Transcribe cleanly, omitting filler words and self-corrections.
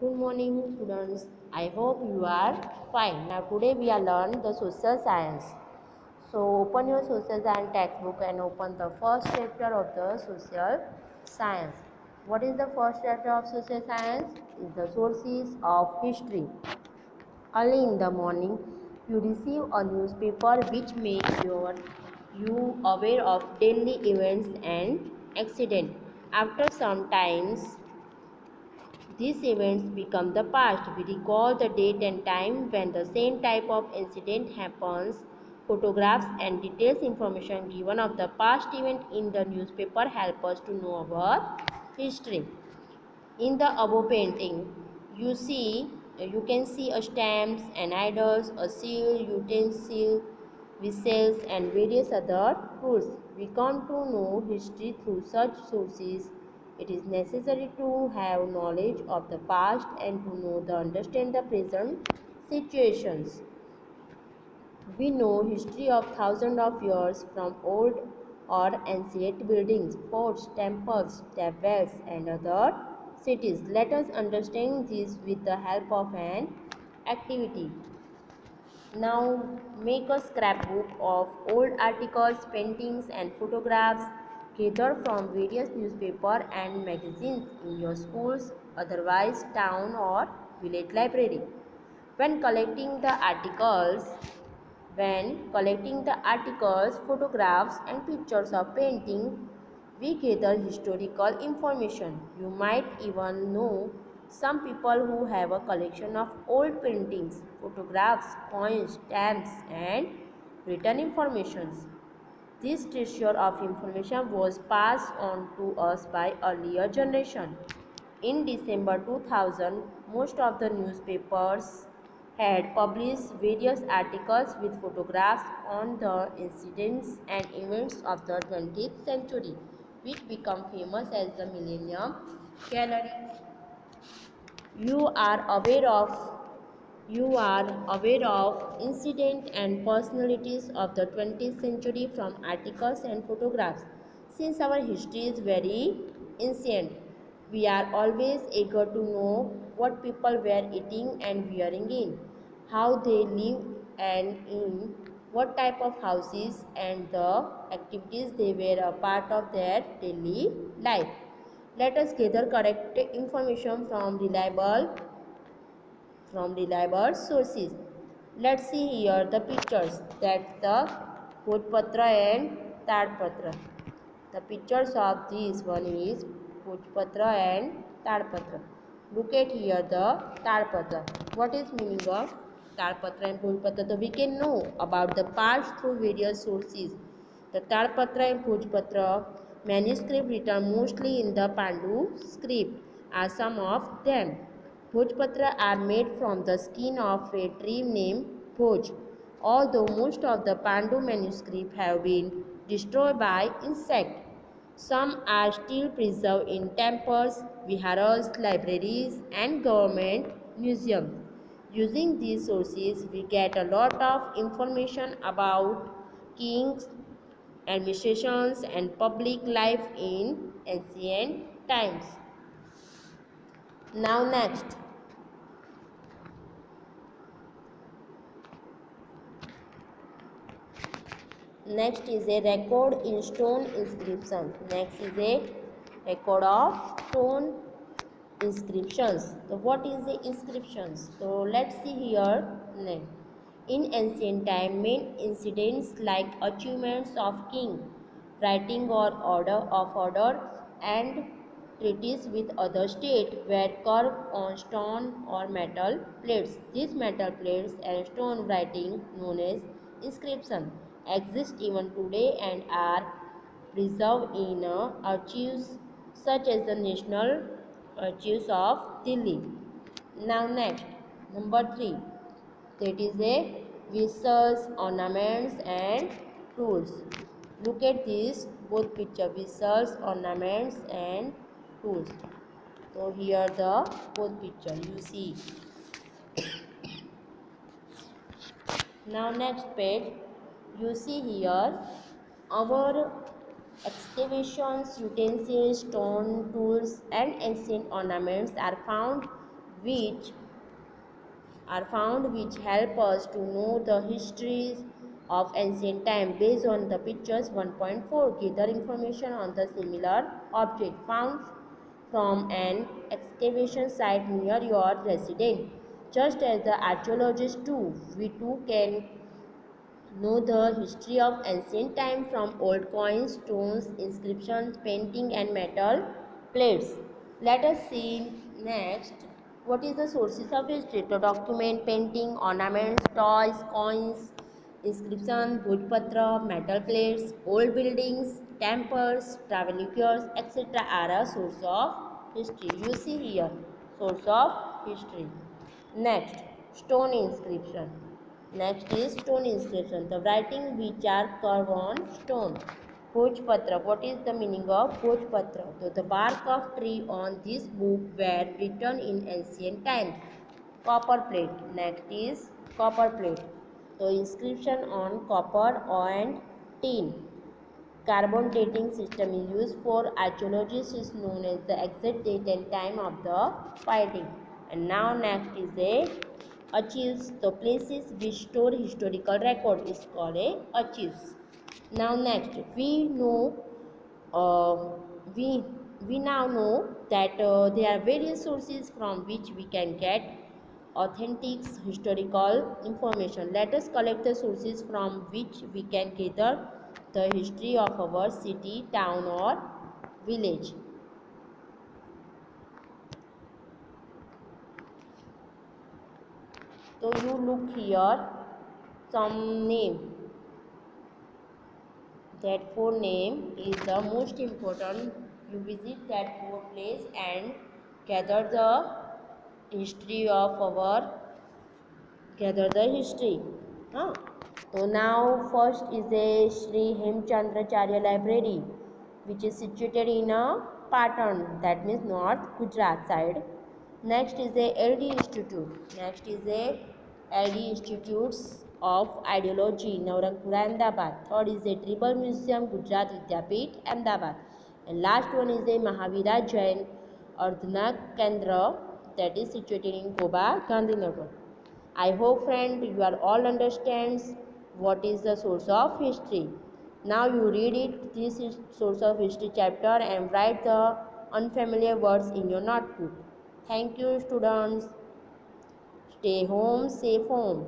Good morning, students. I hope you are fine. Now, today we are learn the social science. So, open your social science textbook and open the first chapter of the social science. What is the first chapter of social science? Is the sources of history. Early in the morning, you receive a newspaper which makes you aware of daily events and accidents. After some times, these events become the past. We recall the date and time when the same type of incident happens. Photographs and details information given of the past event in the newspaper help us to know our history. In the above painting, you can see a stamps and idols, a seal, utensil, whistles, and various other tools. We come to know history through such sources. It is necessary to have knowledge of the past and to know the understand the present situations. We know history of thousands of years from old or ancient buildings, forts, temples, wells, and other cities. Let us understand this with the help of an activity. Now make a scrapbook of old articles, paintings, and photographs gathered from various newspapers and magazines in your school's otherwise town or village library. When collecting the articles, photographs, and pictures of painting, we gather historical information. You might even know some people who have a collection of old paintings, photographs, coins, stamps, and written informations. This treasure of information was passed on to us by earlier generation. In December 2000, most of the newspapers had published various articles with photographs on the incidents and events of the 20th century, which became famous as the Millennium Gallery. You are aware of you are aware of incidents and personalities of the 20th century from articles and photographs. Since our history is very ancient, we are always eager to know what people were eating and wearing in, how they live and in what type of houses and the activities they were a part of their daily life. Let us gather correct information from reliable sources. Let's see here the pictures. That's the Bhojpatra and Tadpatra. The pictures of this one is Bhojpatra and Tadpatra. Look at here the Tadpatra. What is meaning of Tadpatra and Bhojpatra? So we can know about the past through various sources. The Tadpatra and Bhojpatra manuscript written mostly in the Pandu script are some of them. Bhojpatra are made from the skin of a tree named Bhoj. Although most of the Pandu manuscripts have been destroyed by insect, some are still preserved in temples, viharas, libraries, and government museums. Using these sources, we get a lot of information about kings, administrations, and public life in ancient times. Now, next is a record in stone inscription. Next is a record of stone inscriptions. So what is the inscriptions? So let's see here. In ancient time, main incidents like achievements of king, writing or orders, and treaties with other states were carved on stone or metal plates. These metal plates and stone writing, known as inscription, exist even today and are preserved in archives such as the National Archives of Delhi. Now number 3, that is a whistles, ornaments, and tools. Look at this both picture, whistles, ornaments, and tools. So here the both picture you see. Now next page, you see here our excavations, utensils, stone tools, and ancient ornaments are found which are found which help us to know the histories of ancient time. Based on the pictures 1.4, gather information on the similar object found from an excavation site near your residence. Just as the archaeologists do, we too can know the history of ancient time from old coins, stones, inscriptions, painting and metal plates. Let us see next what is the sources of history. To document painting, ornaments, toys, coins, inscription, bhojpatra, metal plates, old buildings, temples, travel cures, etc. are a source of history. You see here, source of history. Next, stone inscription. Next is stone inscription. The writing which are carved on stone. Bhojpatra. What is the meaning of Bhojpatra? So the bark of tree on this book were written in ancient times. Copper plate. Next is copper plate. So inscription on copper and tin. Carbon dating system is used for archaeologists is known as the exact date and time of the fighting. And now next is a archives. The places which store historical record is called a archives. Now next we know uh, we we now know that there are various sources from which we can get authentic historical information. Let us collect the sources from which we can gather the history of our city, town or village. So you look here some name. That four name is the most important. You visit that four place and gather the history of our history. Huh? So now first is a Sri Hemchandracharya Library, which is situated in a Patan, that means North Gujarat side. Next is a LD Institute. Next is a LD Institutes of Ideology, Navrangpur, Ahmedabad. Third is a Tribal Museum, Gujarat Vidyapeeth, Ahmedabad. And last one is a Mahavira Jain Ardhana Kendra, that is situated in Koba, Gandhinagar. I hope friend you are all understands what is the source of history. Now you read it, this is source of history chapter, and write the unfamiliar words in your notebook. Thank you students. Stay home, safe home.